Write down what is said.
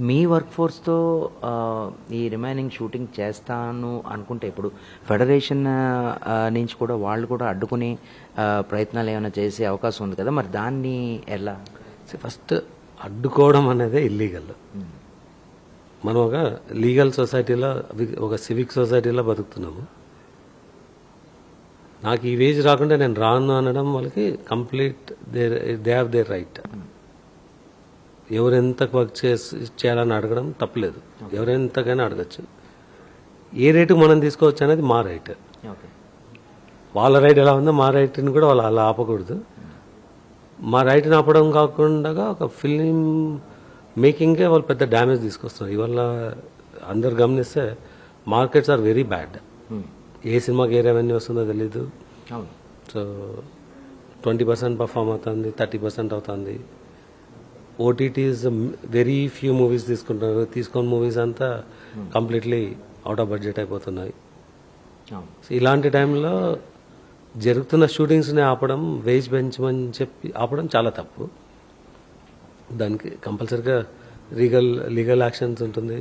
మీ work ఫోర్స్తో ఈ remaining shooting చేస్తాను అనుకుంటే ఇప్పుడు ఫెడరేషన్ నుంచి కూడా వాళ్ళు కూడా అడ్డుకునే ప్రయత్నాలు ఏమైనా చేసే అవకాశం ఉంది కదా, మరి దాన్ని ఎలా? ఫస్ట్ అడ్డుకోవడం అనేది ఇల్లీగల్. మనం ఒక లీగల్ సొసైటీలో, ఒక సివిక్ సొసైటీలో బతుకుతున్నాము. నాకు ఈ వేజ్ రాకుండా నేను రాను అనడం వాళ్ళకి complete they have their right. ఎవరు ఎంత వర్క్ చేయాలని అడగడం తప్పలేదు, ఎవరెంతకైనా అడగచ్చు. ఏ రేటుకు మనం తీసుకోవచ్చు అనేది మా రైట్. ఓకే, వాళ్ళ రైట్ ఎలా ఉందో మా రైట్ని కూడా వాళ్ళు అలా ఆపకూడదు. మా రైట్ని ఆపడం కాకుండా ఒక ఫిలిం మేకింగ్కే వాళ్ళు పెద్ద డ్యామేజ్ తీసుకొస్తున్నారు. ఇవాళ అందరు గమనిస్తే మార్కెట్స్ ఆర్ వెరీ బ్యాడ్. ఏ సినిమాకి ఏ రెవెన్యూ వస్తుందో తెలీదు. అవును. సో 20% పర్ఫామ్ అవుతుంది, 30% అవుతుంది. ఓటీటీస్ వెరీ ఫ్యూ మూవీస్ తీసుకుంటున్నారు. తీసుకున్న మూవీస్ అంతా కంప్లీట్లీ అవుట్ ఆఫ్ బడ్జెట్ అయిపోతున్నాయి. అవును. సో ఇలాంటి టైంలో జరుగుతున్న షూటింగ్స్ని ఆపడం, వేజ్ పెంచమని చెప్పి ఆపడం చాలా తప్పు. దానికి కంపల్సరీగా లీగల్ యాక్షన్స్ ఉంటుంది.